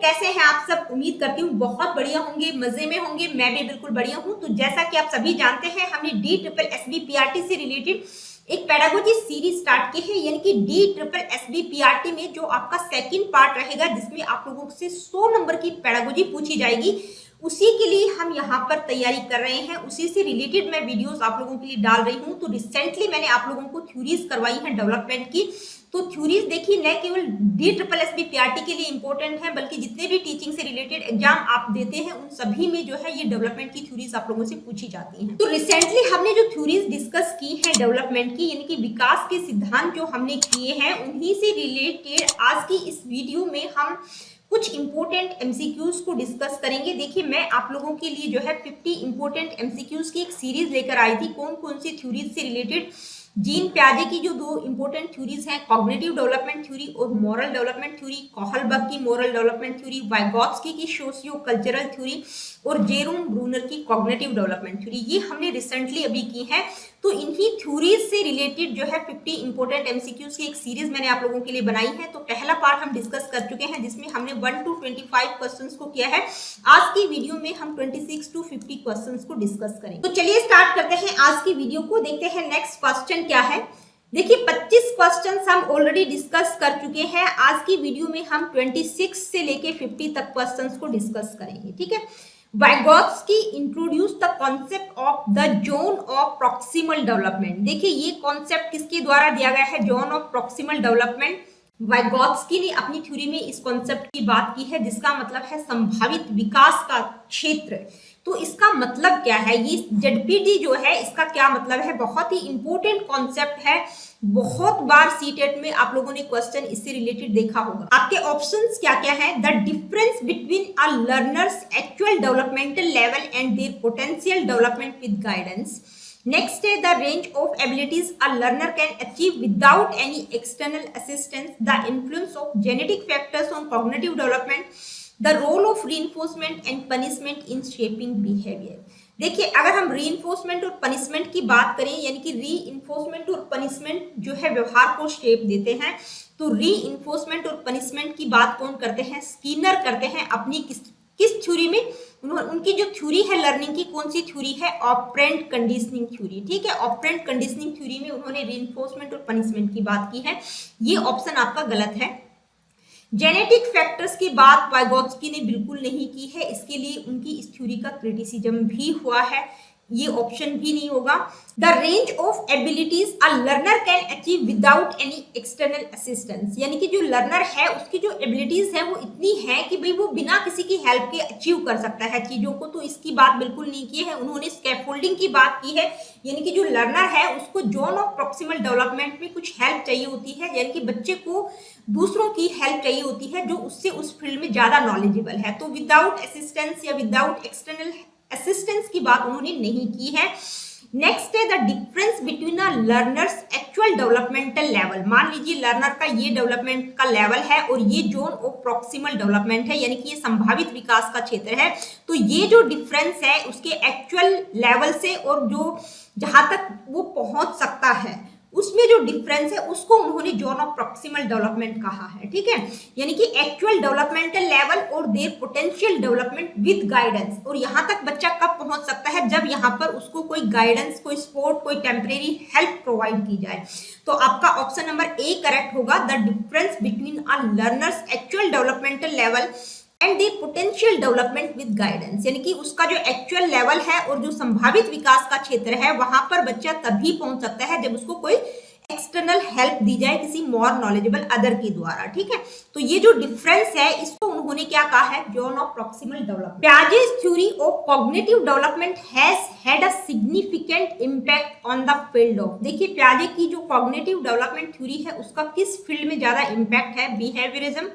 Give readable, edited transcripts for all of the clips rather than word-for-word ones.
कैसे हैं आप सब? उम्मीद करती हूँ बहुत बढ़िया होंगे, मजे में होंगे। मैं भी बिल्कुल बढ़िया हूँ। तो जैसा कि आप सभी जानते हैं, हमने DSSB-PRT से रिलेटेड एक पेडागोजी सीरीज स्टार्ट की है, यानी कि DSSB-PRT में जो आपका सेकंड पार्ट रहेगा, जिसमें आप लोगों से 100 नंबर की पेडागोजी पूछी जाएगी। उसी के लिए हम यहाँ पर तैयारी कर रहे हैं, उसी से रिलेटेड मैं वीडियोस आप लोगों के लिए डाल रही हूँ। तो रिसेंटली मैंने आप लोगों को थ्योरीज करवाई है डेवलपमेंट की। तो थ्योरीज देखिए, न केवल DSSB-PRT के लिए इंपॉर्टेंट है, बल्कि जितने भी टीचिंग से रिलेटेड एग्जाम आप देते हैं उन सभी में जो है ये डेवलपमेंट की थ्योरीज आप लोगों से पूछी जाती हैं। तो रिसेंटली हमने जो थ्योरीज डिस्कस की है डेवलपमेंट की, यानी कि विकास के सिद्धांत जो हमने किए हैं, उन्हीं से रिलेटेड आज की इस वीडियो में हम कुछ इंपॉर्टेंट एमसीक्यूज को डिस्कस करेंगे। देखिए, मैं आप लोगों के लिए जो है 50 इंपॉर्टेंट एमसीक्यूज की एक सीरीज लेकर आई थी। कौन कौन सी थ्योरीज से रिलेटेड? जीन प्याजे की जो दो इंपॉर्टेंट थ्योरीज हैं, कॉग्निटिव डेवलपमेंट थ्योरी और मॉरल डेवलपमेंट थ्योरी, कोहलबर्ग की मॉरल डेवलपमेंट थ्योरी, वाइगोत्स्की की सोशियो कल्चरल थ्योरी और जेरोम ब्रूनर की कॉग्निटिव डेवलपमेंट थ्योरी, ये हमने रिसेंटली अभी की है। तो इन्हीं थ्योरीज से रिलेटेड जो है 50 इंपॉर्टेंट एमसीक्यूज की एक सीरीज मैंने आप लोगों के लिए बनाई है। तो पहला पार्ट हम डिस्कस कर चुके हैं, जिसमें हमने 1 to 25 क्वेश्चंस को किया है। आज की वीडियो में हम 26 to 50 क्वेश्चंस को डिस्कस करेंगे। तो चलिए स्टार्ट करते हैं आज की वीडियो को। देखते हैं नेक्स्ट क्वेश्चन क्या है। देखिए, 25 क्वेश्चंस हम ऑलरेडी डिस्कस कर चुके हैं। आज की वीडियो में हम 26 से लेके 50 तक क्वेश्चंस को डिस्कस करेंगे, ठीक है। Vygotsky introduced the concept of the zone of proximal development। देखिए, ये कॉन्सेप्ट किसके द्वारा दिया गया है? Zone of proximal development. Vygotsky ने अपनी थ्योरी में इस कॉन्सेप्ट की बात की है, जिसका मतलब है संभावित विकास का क्षेत्र। तो इसका मतलब क्या है? ये ZPD जो है, इसका क्या मतलब है? बहुत ही इंपॉर्टेंट कॉन्सेप्ट है। बहुत बार सीटेट में आप लोगों ने क्वेश्चन इससे रिलेटेड देखा होगा। आपके ऑप्शंस क्या क्या है? The difference between a learners actual developmental level and their potential development with guidance. Next है the range of abilities a learner can achieve without any external assistance, the influence of genetic factors on cognitive development, the role of reinforcement and punishment in shaping behavior। देखिए, अगर हम reinforcement और punishment की बात करें, यानी कि reinforcement और पनिशमेंट जो है व्यवहार को शेप देते हैं, तो रीइंफोर्समेंट और पनिशमेंट की बात कौन करते हैं? स्किनर करते हैं। अपनी किस थ्योरी में? उनकी जो थ्योरी है लर्निंग की, कौन सी थ्योरी है? ऑपरेंट कंडीशनिंग थ्योरी, ठीक है। ऑपरेंट कंडीशनिंग थ्योरी में उन्होंने रीइंफोर्समेंट और पनिशमेंट की बात की है। ये ऑप्शन आपका गलत है। जेनेटिक फैक्टर्स की बात वाइगोत्स्की ने बिल्कुल नहीं की है, इसके लिए उनकी इस थ्योरी का क्रिटिसिज्म भी हुआ है, ये ऑप्शन भी नहीं होगा। The range of abilities a learner can achieve without any external assistance, यानी कि जो लर्नर है उसकी जो एबिलिटीज है वो इतनी है कि भाई वो बिना किसी की हेल्प के अचीव कर सकता है चीजों को। तो इसकी बात बिल्कुल नहीं की है उन्होंने। स्कैफोल्डिंग की बात की है, यानी कि जो लर्नर है उसको जोन ऑफ प्रॉक्सिमल डेवलपमेंट में कुछ हेल्प चाहिए होती है, यानी कि बच्चे को दूसरों की हेल्प चाहिए होती है जो उससे उस फील्ड में ज्यादा नॉलेजेबल है। तो विदाउट असिस्टेंस या विदाउट एक्सटर्नल असिस्टेंस की बात उन्होंने नहीं की है। नेक्स्ट है the difference between a learners actual developmental level. मान लीजिए लर्नर का ये डेवलपमेंट का लेवल है और ये जोन ऑफ प्रॉक्सिमल डेवलपमेंट है, यानी कि ये संभावित विकास का क्षेत्र है। तो ये जो डिफरेंस है उसके एक्चुअल लेवल से और जो जहां तक वो पहुंच सकता है उसमें जो डिफरेंस है उसको उन्होंने जोन ऑफ प्रॉक्सिमल डेवलपमेंट कहा है, ठीक है। यानी कि एक्चुअल डेवलपमेंटल लेवल और their potential development with guidance. और यहाँ तक बच्चा कब पहुंच सकता है? जब यहाँ पर उसको कोई गाइडेंस, कोई सपोर्ट, कोई टेम्परेरी हेल्प प्रोवाइड की जाए। तो आपका ऑप्शन नंबर ए करेक्ट होगा। The difference between a learners actual developmental level and the potential development with guidance, यानी कि उसका जो एक्चुअल लेवल है और जो संभावित विकास का क्षेत्र है वहां पर बच्चा तभी पहुंच सकता है जब उसको कोई एक्सटर्नल हेल्प दी जाए किसी मोर नॉलेजेबल अदर के द्वारा, ठीक है। तो ये जो डिफरेंस है इसको उन्होंने क्या कहा है? Zone of proximal development. Piaget's theory of cognitive development has had a significant impact on the field of. देखिए, पियाजे की जो कॉग्निटिव डेवलपमेंट थ्योरी है उसका किस फील्ड में ज्यादा इंपैक्ट है? Behaviourism,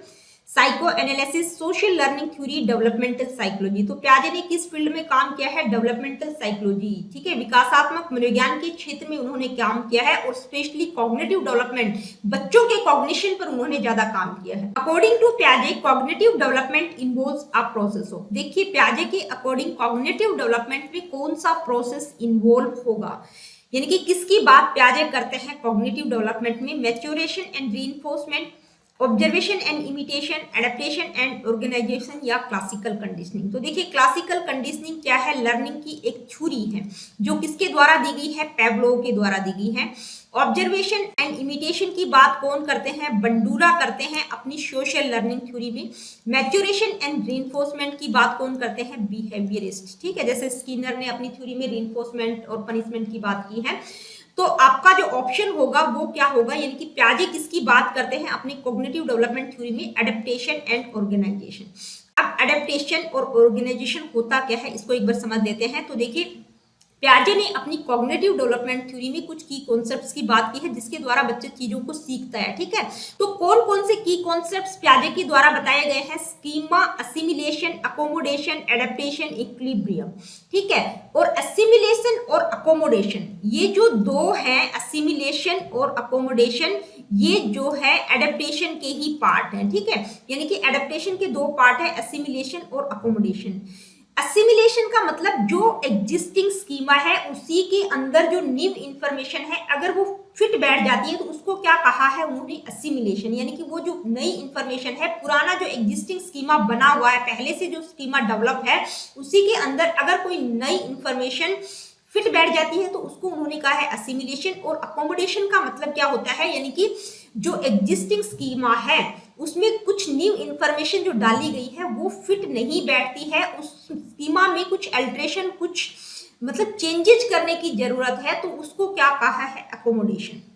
psycho analysis, social learning theory, developmental psychology. तो पियाजे ने किस फील्ड में काम किया है? डेवलपमेंटल साइकोलॉजी, ठीक है। विकासात्मक मनोविज्ञान के क्षेत्र में उन्होंने काम किया है और स्पेशली कॉग्निटिव डेवलपमेंट, बच्चों के कॉग्निशन पर उन्होंने ज्यादा काम किया है। अकॉर्डिंग टू पियाजे cognitive development involves a process of. देखिए, पियाजे के अकॉर्डिंग कॉग्निटिव डेवलपमेंट में कौन सा प्रोसेस इन्वॉल्व होगा, यानी कि किसकी बात पियाजे करते हैं कॉग्निटिव डेवलपमेंट में? Maturation and reinforcement, observation and imitation, adaptation and organisation या क्लासिकल कंडीशनिंग। तो देखिए क्लासिकल कंडीशनिंग क्या है, लर्निंग की एक थ्योरी है जो किसके द्वारा दी गई है, पेवलोव के द्वारा दी गई है। ऑब्जर्वेशन एंड इमिटेशन की बात कौन करते हैं, बंडूरा करते हैं अपनी सोशल लर्निंग थ्योरी में। मैच्योरेशन एंड रीइंफोर्समेंट की बात कौन करते हैं, बिहेवियरिस्ट, ठीक है, जैसे स्किनर ने अपनी थ्योरी में रीइंफोर्समेंट और पनिशमेंट की बात की है। तो आपका जो ऑप्शन होगा वो क्या होगा, यानी कि प्याजे किसकी बात करते हैं अपनी कॉग्निटिव डेवलपमेंट थ्योरी में, एडेप्टेशन एंड ऑर्गेनाइजेशन। अब एडेप्टेशन और ऑर्गेनाइजेशन होता क्या है इसको एक बार समझ लेते हैं। तो देखिए प्याजे ने अपनी कॉग्निटिव डेवलपमेंट थ्योरी में कुछ की कॉन्सेप्ट्स की बात की है जिसके द्वारा बच्चे चीजों को सीखता है, ठीक है। तो कौन कौन से की कॉन्सेप्ट्स प्याजे के द्वारा बताए गए हैं, schema, assimilation, accommodation, adaptation, equilibrium, ठीक है। और असिमिलेशन और अकोमोडेशन ये जो दो हैं, असिमिलेशन और अकोमोडेशन, ये जो है एडेप्टेशन के ही पार्ट है, ठीक है। यानी कि एडेप्टेशन के दो पार्ट है, असिमिलेशन और अकोमोडेशन। असिमिलेशन का मतलब जो एग्जिस्टिंग स्कीमा है उसी के अंदर जो न्यू इंफॉर्मेशन है अगर वो फिट बैठ जाती है तो उसको क्या कहा है उन्होंने, असिमिलेशन। यानी कि वो जो नई इंफॉर्मेशन है, पुराना जो एग्जिस्टिंग स्कीमा बना हुआ है, पहले से जो स्कीमा डेवलप है उसी के अंदर अगर कोई नई इंफॉर्मेशन फिट बैठ जाती है तो उसको उन्होंने कहा है असिमिलेशन। और अकोमोडेशन का मतलब क्या होता है, यानी कि जो एग्जिस्टिंग स्कीमा है उसमें कुछ न्यू इंफॉर्मेशन जो डाली गई है वो फिट नहीं बैठती है, उस स्कीमा में कुछ अल्ट्रेशन, कुछ मतलब चेंजेस करने की जरूरत है, तो उसको क्या कहा है, अकोमोडेशन।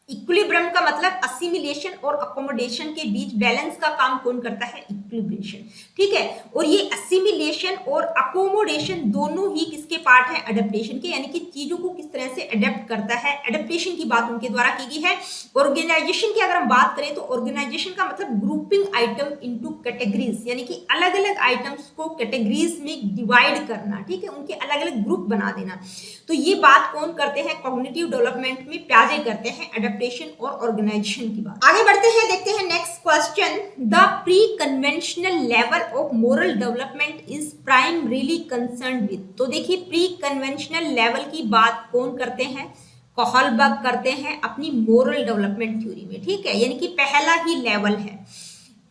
इक्विलिब्रियम का मतलब असिमिलेशन और अकोमोडेशन के बीच बैलेंस का काम कौन करता है, इक्विलिब्रेशन, ठीक है। और ये असिमिलेशन और अकोमोडेशन दोनों ही किसके पार्ट है, अडेप्टेशन के, यानी कि चीजों को किस तरह से अडेप्ट करता है, एडेप्टेशन की बात उनके द्वारा की गई है। ऑर्गेनाइजेशन की अगर हम बात करें तो ऑर्गेनाइजेशन का मतलब ग्रुपिंग आइटम इनटू कैटेगरीज, यानी कि अलग अलग आइटम्स को कैटेगरीज में डिवाइड करना, ठीक है, उनके अलग अलग ग्रुप बना देना। तो ये बात कौन करते हैं, कॉग्निटिव डेवलपमेंट में प्याजे करते हैं, और ऑर्गेनाइजेशन की बात। आगे बढ़ते हैं, देखते हैं next question, the pre conventional level of moral development is primarily concerned with. तो देखिए प्री कन्वेंशनल लेवल की बात कौन करते हैं, कोहलबर्ग करते हैं अपनी मोरल डेवलपमेंट थ्योरी में, ठीक है, यानी कि पहला ही लेवल है।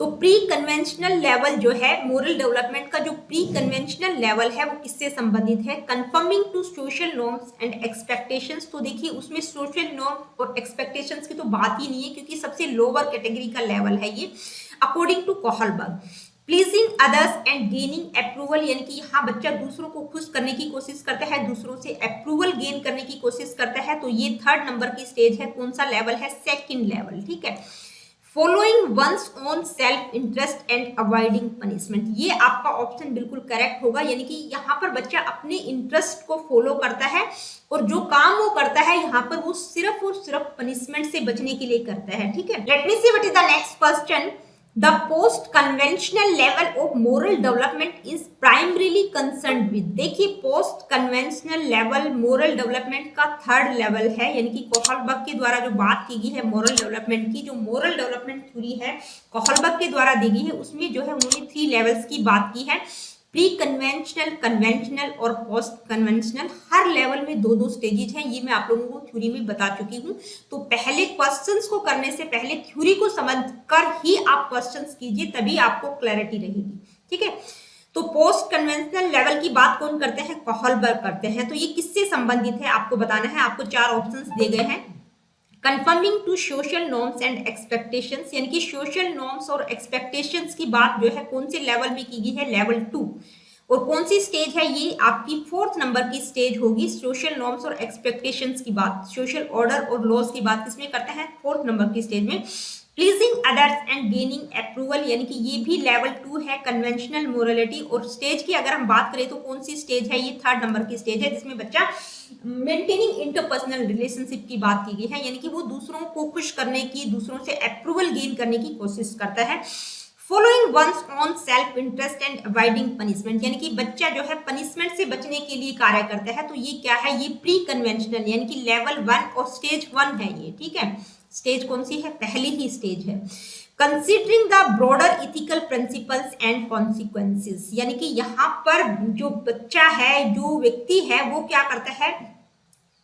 तो प्री कन्वेंशनल लेवल जो है मोरल डेवलपमेंट का, जो प्री कन्वेंशनल लेवल है वो किससे संबंधित है, conforming to social norms and expectations. तो देखिए उसमें सोशल नॉर्म और एक्सपेक्टेशंस की तो बात ही नहीं है क्योंकि सबसे लोअर कैटेगरी का लेवल है ये, according to Kohlberg. Pleasing others and gaining approval, यानी कि यहाँ बच्चा दूसरों को खुश करने की कोशिश करता है, दूसरों से अप्रूवल गेन करने की कोशिश करता है, तो ये 3rd नंबर की स्टेज है। कौन सा लेवल है, 2nd लेवल, ठीक है। Following one's own self interest and avoiding punishment, ये आपका ऑप्शन बिल्कुल करेक्ट होगा, यानी कि यहाँ पर बच्चा अपने इंटरेस्ट को फॉलो करता है और जो काम वो करता है यहाँ पर वो सिर्फ और सिर्फ पनिशमेंट से बचने के लिए करता है, ठीक है। Let me see what is the next question, the post conventional level of moral development is primarily concerned with. देखिए post conventional level moral development का 3rd लेवल है, यानी कि कोहलबर्ग के द्वारा जो बात की गई है मोरल डेवलपमेंट की, जो मोरल डेवलपमेंट थ्योरी है कोहलबर्ग के द्वारा दी गई है, उसमें जो है उन्होंने 3 लेवल्स की बात की है, प्री कन्वेंशनल, कन्वेंशनल और पोस्ट कन्वेंशनल। हर लेवल में 2-2 स्टेजेस हैं, ये मैं आप लोगों को थ्योरी में बता चुकी हूँ। तो पहले क्वेश्चंस को करने से पहले थ्योरी को समझकर ही आप क्वेश्चंस कीजिए, तभी आपको क्लैरिटी रहेगी, ठीक है। तो पोस्ट कन्वेंशनल लेवल की बात कौन करते हैं, कोहलबर्ग करते हैं। तो ये किससे संबंधित है आपको बताना है, आपको 4 ऑप्शंस दिए गए हैं। Conforming to social norms and expectations, यानी कि सोशल नॉर्म्स और एक्सपेक्टेशंस की बात जो है कौन से लेवल में की गई है, लेवल 2। और कौन सी स्टेज है, ये आपकी 4th नंबर की स्टेज होगी। सोशल नॉर्म्स और एक्सपेक्टेशंस की बात, सोशल ऑर्डर और लॉज की बात किसमें करते हैं, 4th नंबर की स्टेज में। Pleasing others and gaining approval, यानी कि ये भी लेवल 2 है, कन्वेंशनल मोरलिटी। और स्टेज की अगर हम बात करें तो कौन सी स्टेज है, ये 3rd नंबर की स्टेज है, जिसमें बच्चा मेंटेनिंग इंटरपर्सनल रिलेशनशिप की बात की गई है, यानी कि वो दूसरों को खुश करने की, दूसरों से अप्रूवल गेन करने की कोशिश करता है। Following one's own self interest and avoiding punishment, यानी कि बच्चा जो है पनिशमेंट से बचने के लिए कार्य करता है। तो ये क्या है, ये प्री कन्वेंशनल यानी कि लेवल 1 और स्टेज 1 है ये, ठीक है। स्टेज कौन सी है, पहली ही स्टेज है। Considering the broader ethical principles and consequences, यानी कि यहाँ पर जो बच्चा है, जो व्यक्ति है, वो क्या करता है,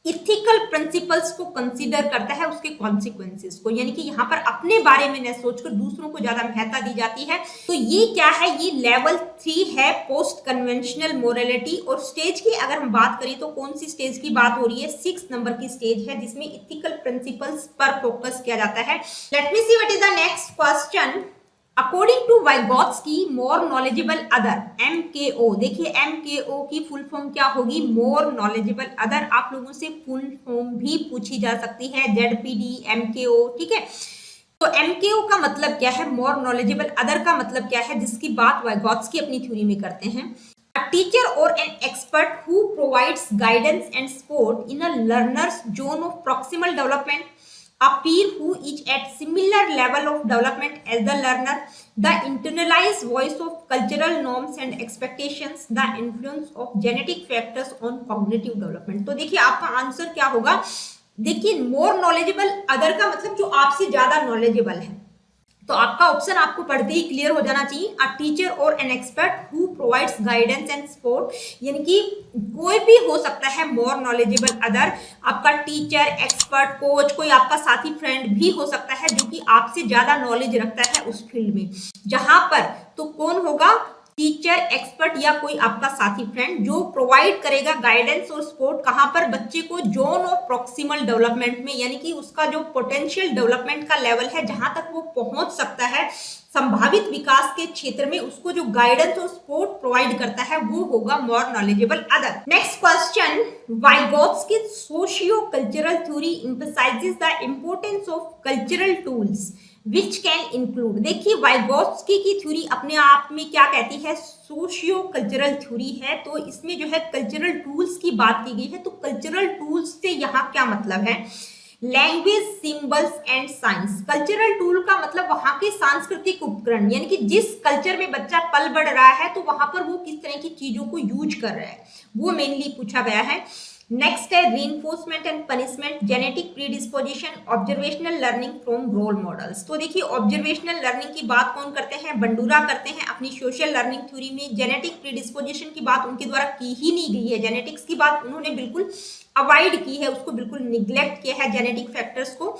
इथिकल प्रिंसिपल्स को कंसीडर करता है, उसके कॉन्सिक्वेंसेस को, यानी कि यहाँ पर अपने बारे में न सोचकर दूसरों को ज्यादा महत्ता दी जाती है। तो ये क्या है, ये लेवल 3 है, पोस्ट कन्वेंशनल मोरालिटी। और स्टेज की अगर हम बात करें तो कौन सी स्टेज की बात हो रही है, 6 नंबर की स्टेज है, जिसमें इथिकल प्रिंसिपल्स पर फोकस किया जाता है। Let me see what is the next question. According to Vygotsky, more knowledgeable other, MKO। देखिए MKO की फुल फॉर्म क्या होगी, मोर नॉलेजेबल अदर। आप लोगों से फुल फॉर्म भी पूछी जा सकती है, ZPD, MKO, ठीक है। तो MKO का मतलब क्या है, मोर नॉलेजेबल अदर का मतलब क्या है, जिसकी बात वाइगोत्स्की अपनी थ्योरी में करते हैं। A teacher or an expert who provides guidance and support in a learner's zone of proximal development, a peer who is at similar level of development as the learner, the internalized voice of cultural norms and expectations, the influence of genetic factors on cognitive development। तो देखिए आपका answer क्या होगा, देखिए मोर knowledgeable other का मतलब जो आपसे ज्यादा नॉलेजेबल है। तो आपका ऑप्शन आपको पढ़ते ही क्लियर हो जाना चाहिए, अ टीचर और an expert who provides guidance and support, यानी कि कोई भी हो सकता है मोर नॉलेजेबल अदर। आपका टीचर, एक्सपर्ट, कोच, कोई आपका साथी, फ्रेंड भी हो सकता है जो कि आपसे ज्यादा नॉलेज रखता है उस फील्ड में। जहां पर तो कौन होगा, टीचर, एक्सपर्ट या कोई आपका साथी, फ्रेंड, जो प्रोवाइड करेगा गाइडेंस और सपोर्ट कहां पर, बच्चे को जोन ऑफ प्रॉक्सिमल डेवलपमेंट में, यानी कि उसका जो पोटेंशियल डेवलपमेंट का लेवल है, जहां तक वो पहुंच सकता है संभावित विकास के क्षेत्र में, उसको जो गाइडेंस और सपोर्ट प्रोवाइड करता है वो होगा मोर knowledgeable other. Next question, Vygotsky socio cultural theory emphasises the importance of cultural tools which can include. देखिए वाइगोत्स्की की थ्योरी अपने आप में क्या कहती है, सोशियो कल्चरल थ्योरी है। तो इसमें जो है कल्चरल टूल्स की बात की गई है। तो कल्चरल टूल्स से यहाँ क्या मतलब है, language, symbols and science. Cultural tool का मतलब वहां के सांस्कृतिक उपकरण, यानी कि जिस कल्चर में बच्चा पल बढ़ रहा है तो वहां पर वो किस तरह की चीजों को यूज कर रहा है, वो मेनली पूछा गया है। नेक्स्ट है reinforcement and punishment, genetic predisposition, observational learning from role models. तो देखिए ऑब्जर्वेशनल लर्निंग की बात कौन करते हैं, बंडूरा करते हैं अपनी सोशल लर्निंग थ्योरी में। जेनेटिक प्रीडिस्पोजिशन की बात उनके द्वारा की ही नहीं गई है, जेनेटिक्स की बात उन्होंने बिल्कुल अवॉइड की है, उसको बिल्कुल निग्लेक्ट किया है जेनेटिक फैक्टर्स को।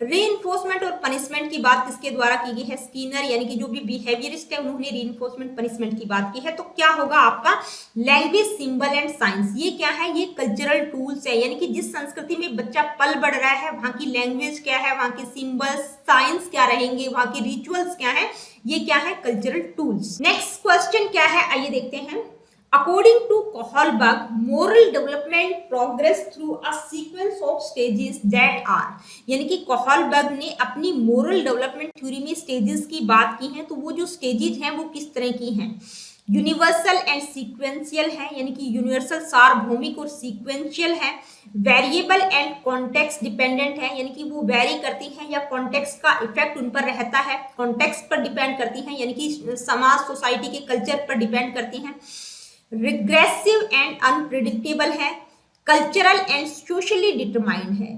रीइंफोर्समेंट और पनिशमेंट की बात किसके द्वारा की गई है, स्किनर, यानी कि जो भी बिहेवियरिस्ट है उन्होंने रीइंफोर्समेंट पनिशमेंट की बात की है। तो क्या होगा आपका, लैंग्वेज, सिंबल एंड साइंस। ये क्या है, ये कल्चरल टूल्स है, यानी कि जिस संस्कृति में बच्चा पल बढ़ रहा है वहां की लैंग्वेज क्या है, वहां के सिंबल्स, साइंस क्या रहेंगे, वहां के रिचुअल्स क्या है, ये क्या है, कल्चरल टूल्स। नेक्स्ट क्वेश्चन क्या है, आइए देखते हैं। According to Kohlberg, moral development progress through a sequence of stages that are, यानी कि कोहलबर्ग ने अपनी मोरल डेवलपमेंट थ्योरी में स्टेजेस की बात की है। तो वो जो स्टेजेस हैं वो किस तरह की हैं, यूनिवर्सल एंड सीक्वेंशियल है, यानी कि यूनिवर्सल सार्वभौमिक और सीक्वेंशियल है। वेरिएबल एंड कॉन्टेक्स्ट डिपेंडेंट है, यानी कि वो वेरी करती हैं या कॉन्टेक्स्ट का इफेक्ट उन पर रहता है, कॉन्टेक्स्ट पर डिपेंड करती हैं, यानी कि समाज, सोसाइटी के कल्चर पर डिपेंड करती हैं। रिग्रेसिव एंड अनप्रिडिक्टेबल है, कल्चरल एंड सोशली डिटरमाइंड है।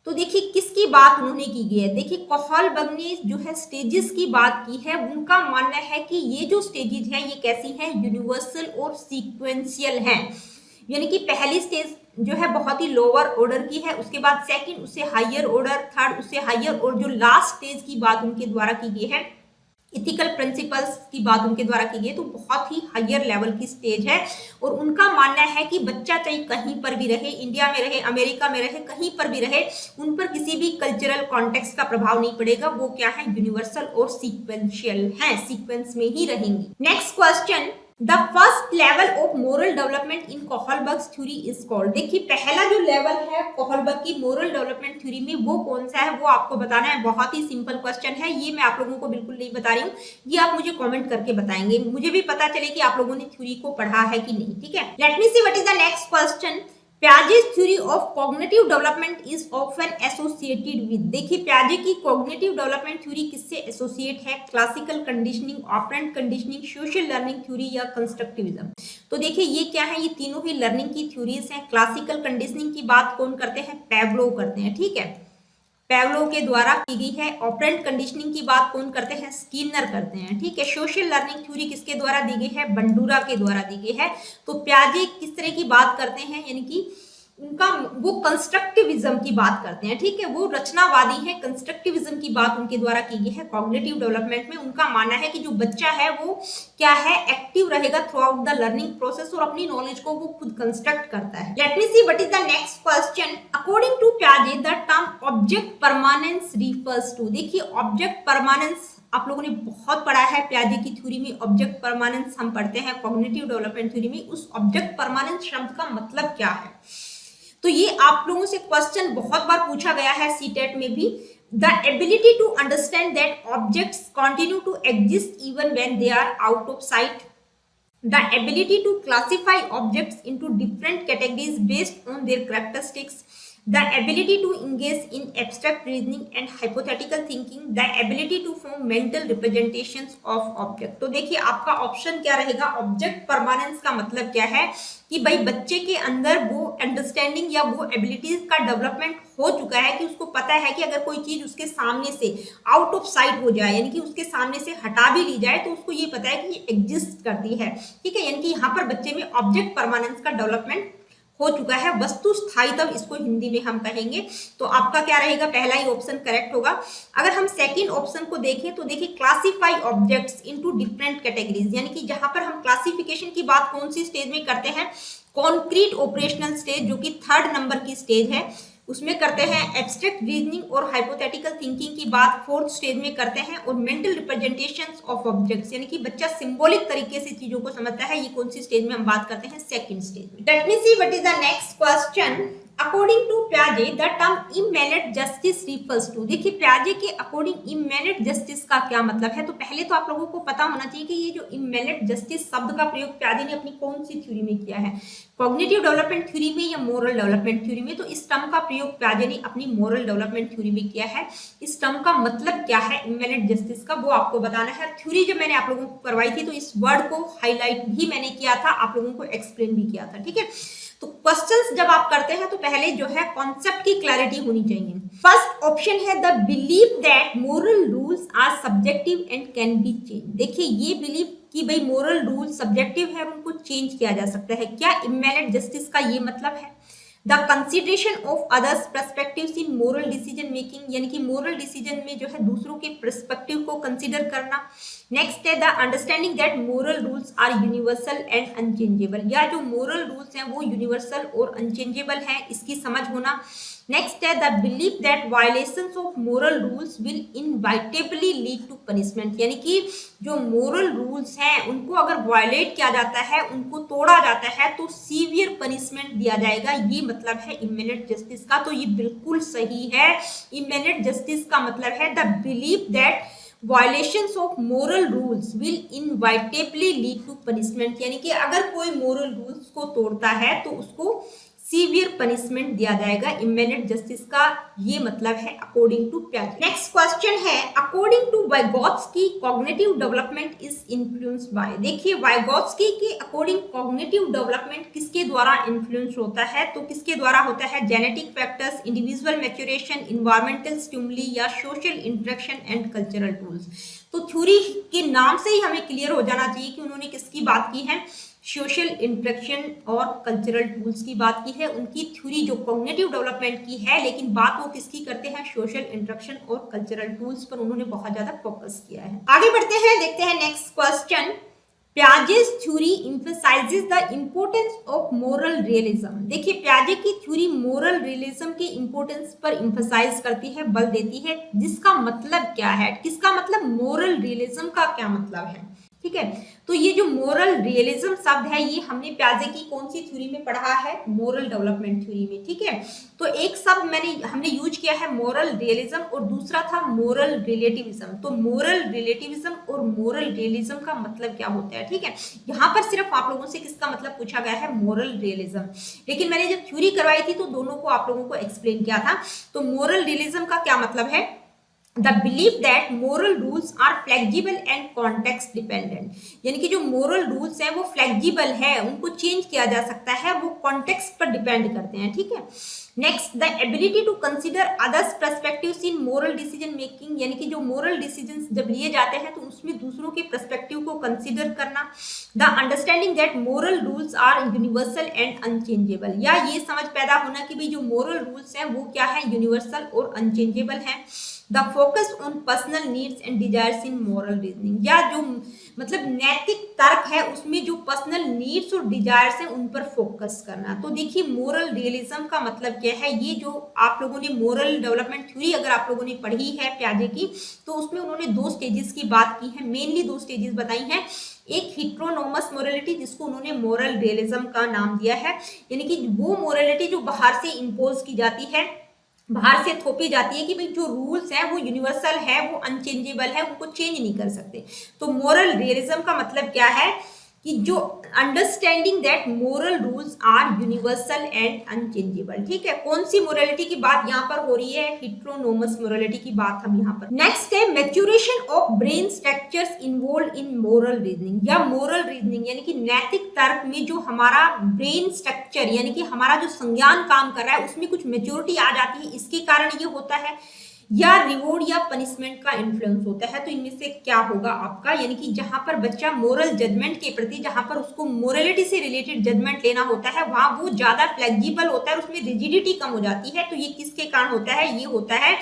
तो देखिए किसकी बात उन्होंने की गई है, देखिए कोहलबर्ग ने जो है स्टेजेस की बात की है। उनका मानना है कि ये जो स्टेजेस हैं ये कैसी हैं, यूनिवर्सल और सीक्वेंशियल हैं, यानी कि पहली स्टेज जो है बहुत ही लोअर ऑर्डर की है, उसके बाद सेकंड उससे हायर ऑर्डर, थर्ड उससे हायर, और जो लास्ट स्टेज की बात उनके द्वारा की गई है, इथिकल प्रिंसिपल्स की बात उनके द्वारा की गई, तो बहुत ही हायर लेवल की स्टेज है। और उनका मानना है कि बच्चा चाहे कहीं पर भी रहे, इंडिया में रहे, अमेरिका में रहे, कहीं पर भी रहे, उन पर किसी भी कल्चरल कॉन्टेक्स्ट का प्रभाव नहीं पड़ेगा। वो क्या है, यूनिवर्सल और सीक्वेंशियल है, सीक्वेंस में ही रहेंगी। Next question, the first level of moral development in Kohlberg's theory is called. देखिए पहला जो लेवल है कोहलबर्ग की मोरल डेवलपमेंट थ्योरी में वो कौन सा है, वो आपको बताना है। बहुत ही सिंपल क्वेश्चन है, ये मैं आप लोगों को बिल्कुल नहीं बता रही हूँ, ये आप मुझे कमेंट करके बताएंगे, मुझे भी पता चले कि आप लोगों ने थ्योरी को पढ़ा है कि नहीं, ठीक है। Let me see what is the next question. Piaget's theory of cognitive development is often associated with। देखिए पियाजे की cognitive development theory किससे एसोसिएट है, classical conditioning, operant conditioning, social learning theory या कंस्ट्रक्टिविज्म। तो देखिए ये क्या है, ये तीनों ही लर्निंग की थ्योरीज हैं। क्लासिकल कंडीशनिंग की बात कौन करते हैं, पैवलोव करते हैं, ठीक है, पैवलोव के द्वारा की गई है। ऑपरेंट कंडीशनिंग की बात कौन करते हैं, स्किनर करते हैं, ठीक है। सोशल लर्निंग थ्योरी किसके द्वारा दी गई है, बंडूरा के द्वारा दी गई है। तो पियाजे किस तरह की बात करते हैं, यानी कि उनका वो कंस्ट्रक्टिविज्म की बात करते हैं, ठीक है, वो रचनावादी है, कंस्ट्रक्टिविज्म की बात उनके द्वारा की गई है। कॉग्निटिव डेवलपमेंट में उनका मानना है कि जो बच्चा है वो क्या है, एक्टिव रहेगा throughout the learning process और अपनी नॉलेज को वो खुद कंस्ट्रक्ट करता है। Let me see what is the next question. According to पियाजे the term object permanence refers to. देखिए ऑब्जेक्ट परमानेंस आप लोगों ने बहुत पढ़ा है पियाजे की थ्योरी में, ऑब्जेक्ट परमानेंस हम पढ़ते हैं कॉग्निटिव डेवलपमेंट थ्योरी में। उस ऑब्जेक्ट परमानेंस शब्द का मतलब क्या है, तो ये आप लोगों से क्वेश्चन बहुत बार पूछा गया है सीटेट में भी। The ability to understand that objects continue to exist even when they are out of sight, the ability to classify objects into different categories based on their characteristics, the ability to engage in abstract reasoning and hypothetical thinking, the ability to form mental representations of object। तो देखिए आपका option क्या रहेगा, object permanence का मतलब क्या है कि भाई बच्चे के अंदर वो अंडरस्टैंडिंग या वो एबिलिटीज का डेवलपमेंट हो चुका है कि उसको पता है कि अगर कोई चीज उसके सामने से आउट ऑफ साइट हो जाए, यानी कि उसके सामने से हटा भी ली जाए, तो उसको ये पता है कि ये एग्जिस्ट करती है, ठीक है। यानी कि यहाँ पर बच्चे में ऑब्जेक्ट परमानेंस का डेवलपमेंट हो चुका है, वस्तु स्थायित्व इसको हिंदी में हम कहेंगे। तो आपका क्या रहेगा, पहला ही ऑप्शन करेक्ट होगा। अगर हम सेकंड ऑप्शन को देखें तो देखिए classify objects into different categories, यानी कि जहां पर हम क्लासिफिकेशन की बात कौन सी स्टेज में करते हैं, कॉन्क्रीट ऑपरेशनल स्टेज जो कि 3rd नंबर की स्टेज है, उसमें करते हैं। एब्स्ट्रैक्ट रीजनिंग और हाइपोथेटिकल थिंकिंग की बात 4th स्टेज में करते हैं। और मेंटल रिप्रेजेंटेशंस ऑफ ऑब्जेक्ट्स, यानी कि बच्चा सिंबॉलिक तरीके से चीजों को समझता है, ये कौन सी स्टेज में हम बात करते हैं, 2nd स्टेज में। Let me see what is the next question. According to पियाजे the term immanent justice refers to. देखिए पियाजे के अकॉर्डिंग इमैनेंट जस्टिस का क्या मतलब है, तो पहले तो आप लोगों को पता होना चाहिए कि ये जो इमैनेंट जस्टिस शब्द का प्रयोग पियाजे ने अपनी कौन सी थ्योरी में किया है, कॉग्निटिव डेवलपमेंट थ्योरी में या मोरल डेवलपमेंट थ्योरी में। तो इस टर्म का प्रयोग पियाजे ने अपनी मोरल डेवलपमेंट थ्योरी में किया है। इस टर्म का मतलब क्या है इमैनेंट जस्टिस का, वो आपको बताना है। थ्योरी जब मैंने आप लोगों को करवाई थी तो इस वर्ड को हाईलाइट भी मैंने किया था, आप लोगों को एक्सप्लेन भी किया था, ठीक है। तो क्वेश्चंस जब आप करते हैं तो पहले जो है कॉन्सेप्ट की क्लैरिटी होनी चाहिए। फर्स्ट ऑप्शन है the believe that moral rules are subjective and can be change. देखिए ये बिलीव कि भाई मोरल रूल सब्जेक्टिव है और उनको चेंज किया जा सकता है, क्या इमैनेंट जस्टिस का ये मतलब है। The consideration of others perspectives in moral decision making, यानी कि मोरल डिसीजन में जो है दूसरों के पर्सपेक्टिव को कंसीडर करना। नेक्स्ट है the understanding that moral rules are universal and unchangeable, या जो मोरल रूल्स हैं वो यूनिवर्सल और अनचेंजेबल हैं, इसकी समझ होना। नेक्स्ट है the belief that violations of moral rules will inevitably lead to punishment, यानी कि जो मोरल रूल्स हैं उनको अगर वायलेट किया जाता है, उनको तोड़ा जाता है तो सीवियर पनिशमेंट दिया जाएगा, ये मतलब है इमैनेंट जस्टिस का। तो ये बिल्कुल सही है। इमैनेंट जस्टिस का मतलब है the belief that violations of moral rules will inevitably lead to punishment, यानी कि अगर कोई मोरल रूल्स को तोड़ता है तो उसको सीवियर पनिशमेंट दिया जाएगा। इमैनेंट जस्टिस का ये मतलब है अकॉर्डिंग टू पियाजे। नेक्स्ट क्वेश्चन है according to Vygotsky cognitive development is influenced by. देखिए वाइगोत्स्की के अकॉर्डिंग कॉग्निटिव डेवलपमेंट किसके द्वारा इन्फ्लुएंस होता है, तो किसके द्वारा होता है, genetic factors, individual maturation, environmental stimuli या social interaction and cultural tools. तो थ्योरी के नाम से ही हमें क्लियर हो जाना चाहिए कि उन्होंने किसकी बात की है, सोशल इंटरेक्शन और कल्चरल टूल्स की बात की है। उनकी थ्योरी जो कॉग्निटिव डेवलपमेंट की है, लेकिन बात वो किसकी करते हैं, सोशल इंटरेक्शन और कल्चरल टूल्स पर उन्होंने बहुत ज्यादा फोकस किया है। आगे बढ़ते हैं, देखते हैं next question. Piaget's theory emphasizes the importance of moral realism। देखिए पियाजे की थ्योरी मोरल रियलिज्म के इंपोर्टेंस पर इंफेसाइज करती है, बल देती है, जिसका मतलब क्या है, किसका मतलब मोरल रियलिज्म का क्या मतलब है, ठीक है। तो ये जो मोरल रियलिज्म शब्द है ये हमने पियाजे की कौन सी थ्योरी में पढ़ा है, मोरल डेवलपमेंट थ्योरी में, ठीक है। तो एक शब्द हमने यूज किया है मोरल रियलिज्म और दूसरा था मोरल रिलेटिविज्म। तो मोरल रिलेटिविज्म और मोरल रियलिज्म का मतलब क्या होता है, ठीक है। यहाँ पर सिर्फ आप लोगों से किसका मतलब पूछा गया है, मोरल रियलिज्म, लेकिन मैंने जब थ्योरी करवाई थी तो दोनों को आप लोगों को एक्सप्लेन किया था। तो मोरल रियलिज्म का क्या मतलब है, the believe that moral rules are flexible and context dependent, यानी कि जो मोरल रूल्स हैं वो फ्लेक्सिबल है, उनको चेंज किया जा सकता है, वो कॉन्टेक्स्ट पर डिपेंड करते हैं, ठीक है। Next, the ability to consider others perspectives in moral decision making, यानी कि जो मोरल डिसीजंस जब लिए जाते हैं तो उसमें दूसरों के पर्सपेक्टिव को कंसिडर करना। The understanding that moral rules are universal and unchangeable, या ये समझ पैदा होना कि भाई जो मोरल रूल्स हैं वो क्या है, यूनिवर्सल और अनचेंजेबल है। The focus on personal needs and desires in moral reasoning, या जो मतलब नैतिक तर्क है उसमें जो पर्सनल नीड्स और डिजायर्स हैं उन पर फोकस करना। तो देखिए मोरल रियलिज्म का मतलब क्या है, ये जो आप लोगों ने मोरल डेवलपमेंट थ्योरी अगर आप लोगों ने पढ़ी है प्याजे की, तो उसमें उन्होंने 2 स्टेजेस की बात की है, मेनली 2 स्टेजेस बताई हैं। एक हिट्रोनोमस मोरलिटी जिसको उन्होंने मोरल रियलिज्म का नाम दिया है, यानी कि वो मोरलिटी जो बाहर से इम्पोज की जाती है, बाहर से थोपी जाती है कि भाई जो रूल्स हैं वो यूनिवर्सल है, वो अनचेंजेबल है, उनको चेंज नहीं कर सकते। तो मोरल रियलिज्म का मतलब क्या है कि जो understanding that moral rules are universal and unchangeable, ठीक है। कौन सी मोरलिटी की बात यहाँ पर हो रही है, हिट्रोनोमस मोरलिटी की बात हम यहाँ पर। नेक्स्ट है maturation of brain structures involve in moral reasoning, या मोरल रीजनिंग यानी कि नैतिक तर्क में जो हमारा ब्रेन स्ट्रक्चर यानी कि हमारा जो संज्ञान काम कर रहा है उसमें कुछ मेच्योरिटी आ जाती है, इसके कारण ये होता है, या रिवॉर्ड या पनिशमेंट का इन्फ्लुएंस होता है। तो इनमें से क्या होगा आपका, यानी कि जहां पर बच्चा मोरल जजमेंट के प्रति, जहां पर उसको मोरलिटी से रिलेटेड जजमेंट लेना होता है, वहां वो ज्यादा फ्लेक्सिबल होता है और उसमें रिजिडिटी कम हो जाती है। तो ये किसके कारण होता है, ये होता है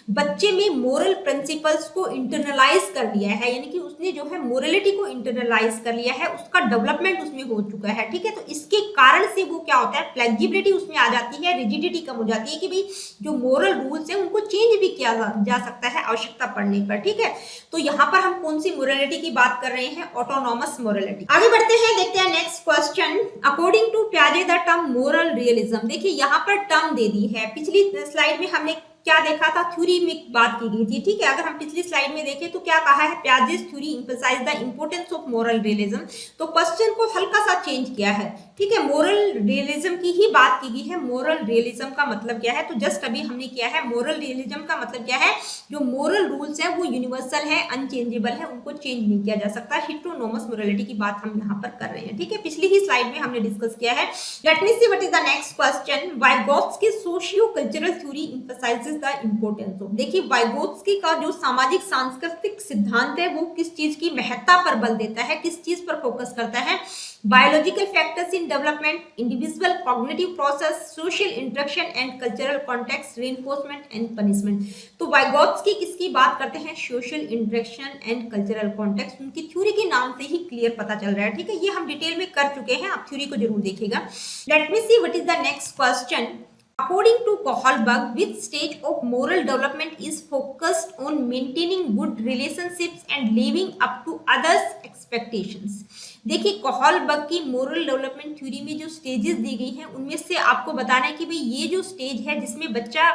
बच्चे में मोरल प्रिंसिपल्स को इंटरनलाइज कर लिया है, यानी कि उसने जो है मोरलिटी को इंटरनलाइज कर लिया है, उसका डेवलपमेंट उसमें हो चुका है, ठीक है। तो इसके कारण से वो क्या होता है, फ्लेक्सिबिलिटी उसमें आ जाती है, रिजिडिटी कम हो जाती है कि भाई जो मोरल रूल्स है उनको चेंज भी किया जा सकता है आवश्यकता पड़ने पर, ठीक है। तो यहाँ पर हम कौन सी मोरलिटी की बात कर रहे हैं, ऑटोनॉमस मोरलिटी। आगे बढ़ते हैं, देखते हैं नेक्स्ट क्वेश्चन। अकॉर्डिंग टू प्याजे द टर्म मोरल रियलिज्म, देखिए यहाँ पर टर्म दे दी है, पिछली स्लाइड में हमने क्या देखा था, थ्योरी में बात की गई थी, ठीक है। अगर हम पिछली स्लाइड में देखें तो क्या कहा है, Piaget's theory emphasize the importance of moral realism. तो क्वेश्चन को हल्का सा चेंज किया है, ठीक है, मोरल रियलिज्म की ही बात की गई है। मोरल रियलिज्म का मतलब क्या है, तो जस्ट अभी हमने किया है, मोरल रियलिज्म का मतलब क्या है, जो मोरल रूल्स है वो यूनिवर्सल है, अनचेंजेबल है, उनको चेंज नहीं किया जा सकता। हिट्रोनोमस मोरलिटी की बात हम यहाँ पर कर रहे हैं, ठीक है, पिछली ही स्लाइड में हमने डिस्कस किया है। Let me see what is the next question. Vygotsky socio cultural theory emphasises the importance of, देखिए वाइगोत्स्की का जो सामाजिक सांस्कृतिक सिद्धांत है वो किस चीज की महत्ता पर बल देता है, किस चीज पर फोकस करता है, biological factors in development, individual cognitive process, social interaction and cultural context, reinforcement and punishment. तो वाइगोत्स्की किसकी बात करते हैं, social interaction and cultural context, उनकी थ्योरी के नाम से ही क्लियर पता चल रहा है, ठीक है। ये हम डिटेल में कर चुके हैं, आप थ्योरी को जरूर देखिएगा। Late me see what is the next question. According to Kohlberg, which stage of moral development is focused on maintaining good relationships and living up to others' expectations? देखिए कोहलबर्ग की मोरल डेवलपमेंट थ्योरी में जो stages दी गई हैं उनमें से आपको बताना है कि भाई ये जो स्टेज है जिसमें बच्चा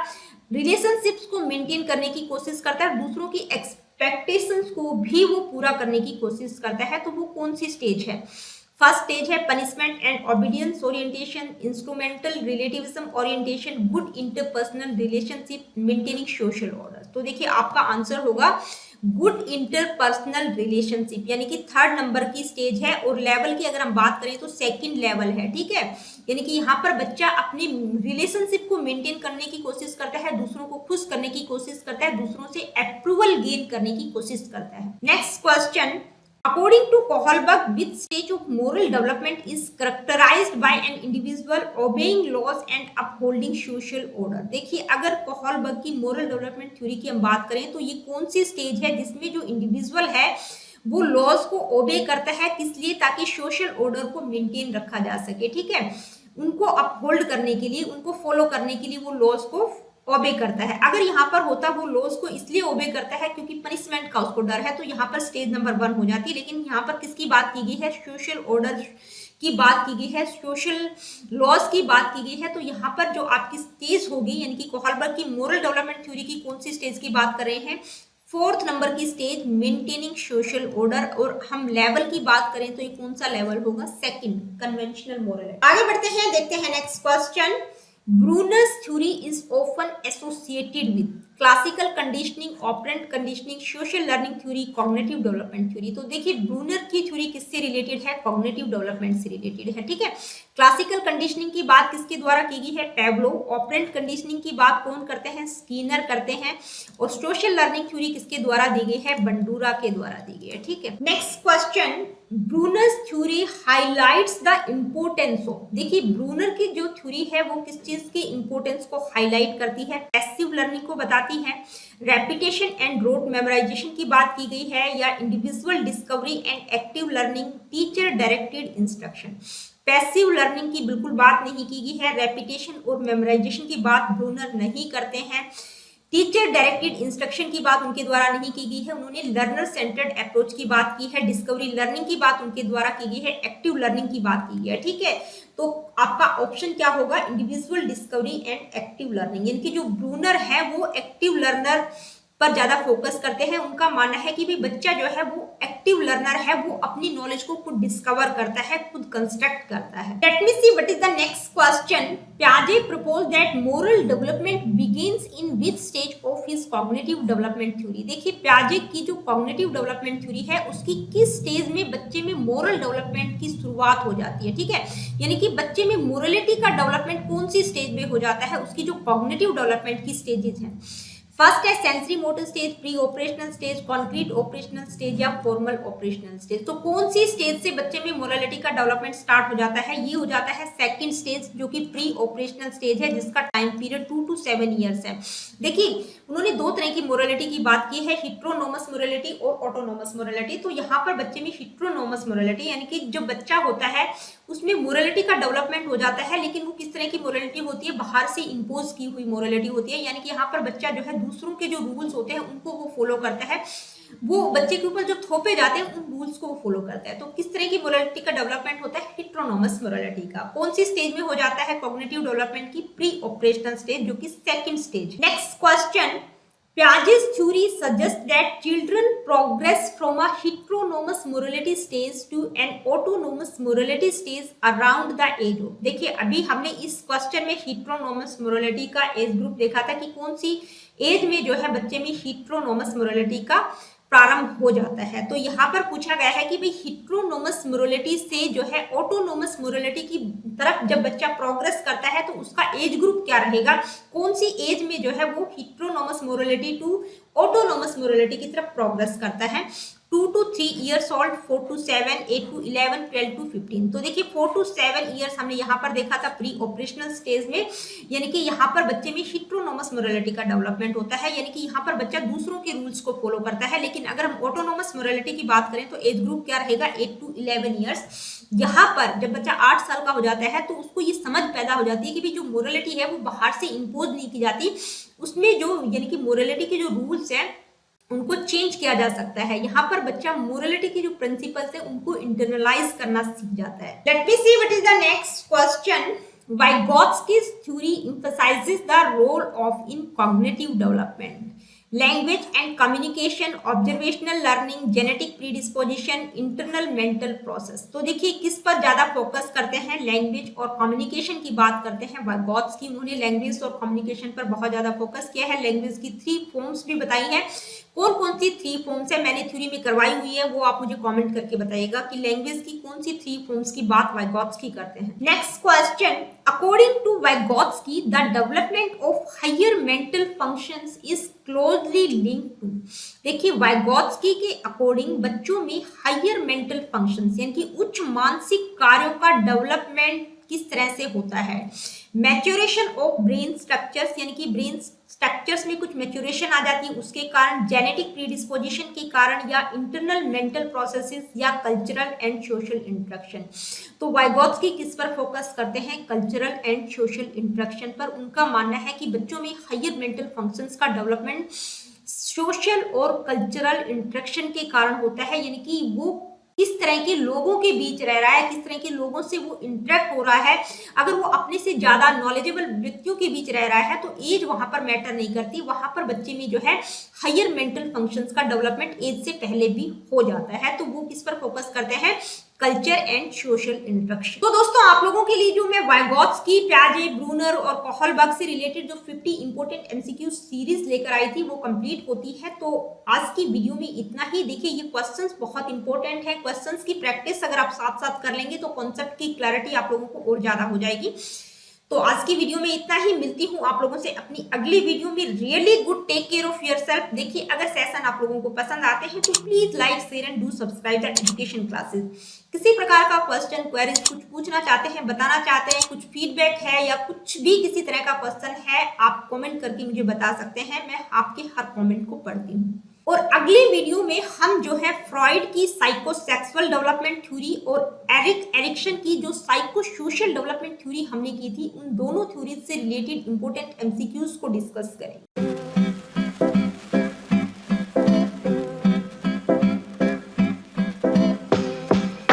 रिलेशनशिप्स को मेंटेन करने की कोशिश करता है, दूसरों की एक्सपेक्टेशंस को भी वो पूरा करने की कोशिश करता है, तो वो कौन सी स्टेज है। फर्स्ट स्टेज है punishment and obedience orientation, instrumental relativism orientation, good interpersonal relationship, maintaining social order. तो देखिए आपका आंसर होगा गुड इंटरपर्सनल रिलेशनशिप, यानी कि 3rd नंबर की स्टेज है। और लेवल की अगर हम बात करें तो 2nd लेवल है, ठीक है। यानी कि यहाँ पर बच्चा अपनी रिलेशनशिप को मेंटेन करने की कोशिश करता है, दूसरों को खुश करने की कोशिश करता है, दूसरों से अप्रूवल गेन करने की कोशिश करता है। Next question. According to Kohlberg, which stage of moral development is characterized by an individual obeying laws and upholding social order? देखिए अगर कोहलबर्ग की मोरल डेवलपमेंट थ्योरी की हम बात करें तो ये कौन सी स्टेज है जिसमें जो इंडिविजुअल है वो लॉज को ओबे करता है, किस लिए, ताकि सोशल ऑर्डर को मेंटेन रखा जा सके, ठीक है, उनको अपहोल्ड करने के लिए, उनको फॉलो करने के लिए वो लॉज को ओबे करता है। अगर यहाँ पर होता वो लॉज को इसलिए ओबे करता है क्योंकि पनिशमेंट का उसको डर है, तो यहाँ पर स्टेज नंबर 1 हो जाती है। लेकिन यहाँ पर किसकी बात की गई है, सोशल ऑर्डर की बात की गई है, सोशल लॉज की बात की गई है। तो यहाँ पर जो आपकी स्टेज होगी, यानी कि कोहलबर्ग की मोरल डेवलपमेंट थ्योरी की कौन सी स्टेज की बात कर रहे हैं, 4th नंबर की स्टेज, मेंटेनिंग सोशल ऑर्डर। और हम लेवल की बात करें तो ये कौन सा लेवल होगा, 2nd, कन्वेंशनल मोरल। आगे बढ़ते हैं, देखते हैं next question. Brunner's theory is often associated with, classical conditioning, operant conditioning, social learning theory, cognitive development theory. तो देखिए ब्रूनर की थ्योरी किससे रिलेटेड है? कॉग्निटिव डेवलपमेंट से रिलेटेड है, ठीक है। क्लासिकल कंडीशनिंग की बात किसके द्वारा की गई है? पैवलोव। ऑपरेंट कंडीशनिंग की बात कौन करते हैं? स्किनर करते हैं। और सोशल लर्निंग थ्योरी किसके द्वारा दी गई है? बंडूरा के द्वारा दी गई है, ठीक है। Next question, Brunner's theory highlights the importance of. देखिए ब्रूनर की जो थ्योरी है वो किस चीज की इंपोर्टेंस को हाईलाइट करती है? पैसिव लर्निंग को बताती है, रेपिटेशन एंड रोट मेमोराइजेशन की बात की गई है, या individual discovery and active learning, teacher directed instruction. Passive learning की बिल्कुल बात नहीं की गई है, रेपिटेशन और मेमोराइजेशन की बात ब्रूनर नहीं करते हैं, टीचर डायरेक्टेड इंस्ट्रक्शन की बात उनके द्वारा नहीं की गई है, उन्होंने लर्नर सेंटर्ड अप्रोच की बात की है, डिस्कवरी लर्निंग की बात उनके द्वारा की गई है, एक्टिव लर्निंग की बात की गई है, ठीक है। तो आपका ऑप्शन क्या होगा? Individual discovery and active learning. यानी कि जो ब्रूनर है वो एक्टिव लर्नर पर ज्यादा फोकस करते हैं। उनका मानना है कि भाई बच्चा जो है वो एक्टिव लर्नर है, वो अपनी नॉलेज को खुद डिस्कवर करता है, खुद कंस्ट्रक्ट करता है। Let me see what is the next question. प्याजे propose that moral development begins in which stage of his cognitive development theory. देखिए प्याजे की जो कॉग्निटिव डेवलपमेंट थ्योरी है उसकी किस स्टेज में बच्चे में मोरल डेवलपमेंट की शुरुआत हो जाती है, ठीक है। यानी कि बच्चे में मोरलिटी का डेवलपमेंट कौन सी स्टेज में हो जाता है, उसकी जो कॉग्निटिव डेवलपमेंट की स्टेजेस हैं। फर्स्ट है sensory motor stage, pre operational stage, concrete operational stage या फॉर्मल ऑपरेशनल स्टेज। तो कौन सी स्टेज से बच्चे में मोरालिटी का डेवलपमेंट स्टार्ट हो जाता है? ये हो जाता है सेकंड स्टेज, जो कि प्री ऑपरेशनल स्टेज है, जिसका टाइम पीरियड 2 to 7 ईयर्स है। देखिए उन्होंने दो तरह की मोरालिटी की बात की है, हिट्रोनोमस मोरालिटी और ऑटोनोमस मोरालिटी। तो यहाँ पर बच्चे में हिट्रोनोमस मोरालिटी यानी कि जो बच्चा होता है उसमें मोरालिटी का डेवलपमेंट हो जाता है, लेकिन वो किस तरह की मोरालिटी होती है? बाहर से इंपोज की हुई मोरालिटी होती है। यानी कि यहाँ पर बच्चा जो है दूसरों के जो रूल्स होते हैं उनको वो फॉलो करता है, वो बच्चे के ऊपर जो थोपे जाते हैं उन रूल्स को वो फॉलो करता है। तो किस तरह की मोरालिटी का डेवलपमेंट होता है? हिट्रोनोमस मोरालिटी का। कौन सी स्टेज में हो जाता है कॉग्निटिव डेवलपमेंट की? प्री ऑपरेशनल स्टेज, जो कि second stage. Next question, Piaget's theory suggests that children progress from a heteronomous morality stage to an autonomous morality stage around the age of। देखिए अभी हमने इस क्वेश्चन में heteronomous morality का age group देखा था कि कौन सी एज में जो है बच्चे में heteronomous morality का प्रारंभ हो जाता है। तो यहाँ पर पूछा गया है कि भाई हिट्रोनोमस मोरालिटी से जो है ऑटोनोमस मोरालिटी की तरफ जब बच्चा प्रोग्रेस करता है तो उसका एज ग्रुप क्या रहेगा? कौन सी एज में जो है वो हिट्रोनोमस मोरालिटी टू ऑटोनोमस मोरालिटी की तरफ प्रोग्रेस करता है? 2 to 3 years old, 4 to 7, 8 to 11, 12 to 15। तो देखिए 4 to 7 ईयर्स हमने यहाँ पर देखा था प्री ऑपरेशनल स्टेज में, यानी कि यहाँ पर बच्चे में हिट्रोनोमस मोरालिटी का डेवलपमेंट होता है, यानी कि यहाँ पर बच्चा दूसरों के रूल्स को फॉलो करता है। लेकिन अगर हम ऑटोनोमस मोरालिटी की बात करें तो एज ग्रुप क्या रहेगा? 8 to 11 ईयर्स। यहाँ पर जब बच्चा 8 साल का हो जाता है तो उसको ये समझ पैदा हो जाती है कि भाई जो मोरालिटी है वो बाहर से इम्पोज नहीं की जाती, उसमें जो यानी कि मोरालिटी के जो रूल्स हैं उनको चेंज किया जा सकता है। यहाँ पर बच्चा मोरालिटी के जो प्रिंसिपल्स है उनको इंटरनलाइज करना सीख जाता है। Let me see what is the next question. Vygotsky's theory emphasizes the role of in cognitive development, language and communication, observational learning, genetic predisposition, internal mental process। तो देखिए किस पर ज्यादा फोकस करते हैं? लैंग्वेज और कम्युनिकेशन की बात करते हैं वाइगोत्स्की। उन्होंने लैंग्वेज और कम्युनिकेशन पर बहुत ज्यादा फोकस किया है। लैंग्वेज की 3 फॉर्म्स भी बताई है। कौन कौन सी 3 फॉर्म्स है मैंने थ्योरी में करवाई हुई है, वो आप मुझे कमेंट करके बताइएगा कि लैंग्वेज की कौन सी 3 फॉर्म्स की बात वाइगोत्स्की करते हैं। Next question, according to Vygotsky the development of higher mental functions is closely linked to. देखिए वाइगोत्स्की के अकॉर्डिंग बच्चों में हायर मेंटल फंक्शंस यानी कि उच्च मानसिक कार्यों का डेवलपमेंट किस तरह से होता है? मैच्योरेशन ऑफ ब्रेन स्ट्रक्चर्स, यानी कि ब्रेन स्ट्रक्चर्स में कुछ मैच्योरेशन आ जाती है उसके कारण, जेनेटिक प्रीडिस्पोजिशन के कारण, या इंटरनल मेंटल प्रोसेसेस, या कल्चरल एंड सोशल इंटरेक्शन। तो वाइगोत्स्की किस पर फोकस करते हैं? कल्चरल एंड सोशल इंटरेक्शन पर। उनका मानना है कि बच्चों में हायर मेंटल फंक्शंस का डेवलपमेंट सोशल और कल्चरल इंटरेक्शन के कारण होता है, यानी कि वो किस तरह के लोगों के बीच रह रहा है, किस तरह के लोगों से वो इंटरेक्ट हो रहा है। अगर वो अपने से ज्यादा नॉलेजेबल व्यक्तियों के बीच रह रहा है तो एज वहां पर मैटर नहीं करती, वहां पर बच्चे में जो है हायर मेंटल फंक्शंस का डेवलपमेंट एज से पहले भी हो जाता है। तो वो किस पर फोकस करते हैं? Culture and social interaction. तो दोस्तों आप लोगों के लिए जो मैं वाइगॉत्स्की, प्याजे, ब्रूनर और कोहलबर्ग से रिलेटेड जो 50 इंपोर्टेंट एमसीक्यू सीरीज लेकर आई थी वो कंप्लीट होती है। तो आज की वीडियो में इतना ही। देखिए ये क्वेश्चंस बहुत इंपॉर्टेंट है। क्वेश्चंस की प्रैक्टिस अगर आप साथ साथ कर लेंगे तो कॉन्सेप्ट की क्लैरिटी आप लोगों को और ज्यादा हो जाएगी। तो आज की वीडियो में इतना ही। मिलती हूँ आप लोगों से अपनी अगली वीडियो में। Really good, take care of yourself. देखिए अगर सेशन आप लोगों को पसंद आते हैं तो please like, share and do subscribe the education classes. किसी प्रकार का क्वेश्चन, क्वेरीज, कुछ पूछना चाहते हैं, बताना चाहते हैं, कुछ फीडबैक है या कुछ भी किसी तरह का क्वेश्चन है, आप कमेंट करके मुझे बता सकते हैं। मैं आपके हर कमेंट को पढ़ती हूँ। और अगली वीडियो में हम जो है फ्रॉइड की साइकोसेक्सुअल डेवलपमेंट थ्योरी और एरिक एरिक्सन की जो साइको सोशल डेवलपमेंट थ्योरी हमने की थी, उन दोनों थ्योरीज से रिलेटेड इंपॉर्टेंट एमसीक्यूज को डिस्कस करेंगे।